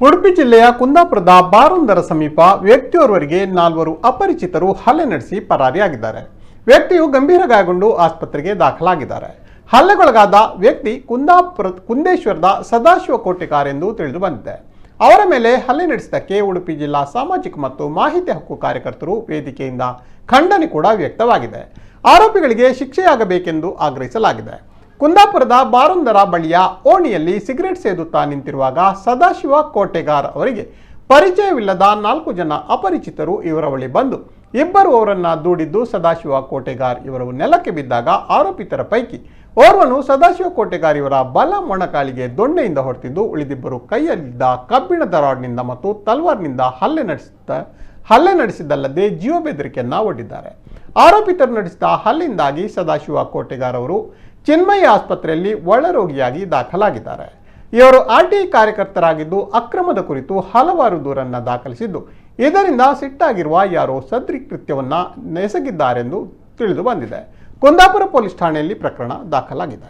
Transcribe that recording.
ಉಡುಪಿ ಜಿಲ್ಲೆಯ ಕುಂದಾಪುರದ ಬಾರೊಂದರ ಸಮೀಪ ವ್ಯಕ್ತಿಯೋರ್ವರಿಗೆ ನಾಲ್ವರು ಅಪರಿಚಿತರು ಹಲ್ಲೆ ನಡೆಸಿ ಪರಾರಿಯಾಗಿದ್ದಾರೆ. ವ್ಯಕ್ತಿಯು ಗಂಭೀರ ಗಾಯಗೊಂಡು ಆಸ್ಪತ್ರೆಗೆ ದಾಖಲಾಗಿದ್ದಾರೆ. ಹಲ್ಲೆಗೊಳಗಾದ ವ್ಯಕ್ತಿ ಕುಂದೇಶ್ವರದ ಸದಾಶಿವ ಕೋಟೆಗಾರ್ ಎಂದು ತಿಳಿದು ಬಂದಿದೆ. ಅವರ ಮೇಲೆ ಹಲ್ಲೆ ನಡೆಸಿದ್ದಕ್ಕೆ ಉಡುಪಿ ಜಿಲ್ಲಾ ಸಾಮಾಜಿಕ ಮತ್ತು ಮಾಹಿತಿ ಹಕ್ಕು ಕಾರ್ಯಕರ್ತರು ವೇದಿಕೆಯಿಂದ ಖಂಡನೆ ಕೂಡ ವ್ಯಕ್ತವಾಗಿದೆ. ಆರೋಪಿಗಳಿಗೆ ಶಿಕ್ಷೆಯಾಗಬೇಕೆಂದು ಆಗ್ರಹಿಸಲಾಗಿದೆ. ಕುಂದಾಪುರದ ಬಾರೊಂದರ ಬಳಿಯ ಓಣಿಯಲ್ಲಿ ಸಿಗರೆಟ್ ಸೇದುತ್ತಾ ನಿಂತಿರುವಾಗ ಸದಾಶಿವ ಕೋಟೆಗಾರ್ ಅವರಿಗೆ ಪರಿಚಯವಿಲ್ಲದ 4 ಜನ ಅಪರಿಚಿತರು ಇವರ ಬಳಿ ಬಂದು ಇಬ್ಬರು ಅವರನ್ನ ದೂಡಿದ್ದು ಸದಾಶಿವ ಕೋಟೆಗಾರ್ ಇವರು ನೆಲಕ್ಕೆ ಬಿದ್ದಾಗ ಆರೋಪಿತರ ಪೈಕಿ ಓರ್ವನು ಸದಾಶಿವ ಕೋಟೆಗಾರ್ ಇವರ ಬಲ ಮೊಣಕಾಲಿಗೆ ದೊಣ್ಣೆಯಿಂದ ಹೊಡೆದಿದ್ದು ಉಳಿದಿಬ್ಬರು ಕೈಯಲ್ಲಿದ್ದ ಕಬ್ಬಿಣದ ರಾಡ್ನಿಂದ ಮತ್ತು ತಲ್ವಾರ್ನಿಂದ ಹಲ್ಲೆ ನಡೆಸಿದ್ದಲ್ಲದೆ ಜೀವ ಬೆದರಿಕೆಯನ್ನ ಒಡ್ಡಿದ್ದಾರೆ. ಆರೋಪಿತರು ನಡೆಸಿದ ಹಲ್ಲೆಯಿಂದಾಗಿ ಸದಾಶಿವ ಕೋಟೆಗಾರ್ ಅವರು ಚಿನ್ಮಯ ಆಸ್ಪತ್ರೆಯಲ್ಲಿ ಒಳರೋಗಿಯಾಗಿ ದಾಖಲಾಗಿದ್ದಾರೆ. ಇವರು ಆರ್ಟಿಐ ಕಾರ್ಯಕರ್ತರಾಗಿದ್ದು ಅಕ್ರಮದ ಕುರಿತು ಹಲವಾರು ದೂರನ್ನು ದಾಖಲಿಸಿದ್ದು ಇದರಿಂದ ಸಿಟ್ಟಾಗಿರುವ ಯಾರೋ ಸದ್ರಿ ಕೃತ್ಯವನ್ನ ಎಸಗಿದ್ದಾರೆಂದು ತಿಳಿದು ಬಂದಿದೆ. ಕುಂದಾಪುರ ಪೊಲೀಸ್ ಠಾಣೆಯಲ್ಲಿ ಪ್ರಕರಣ ದಾಖಲಾಗಿದೆ.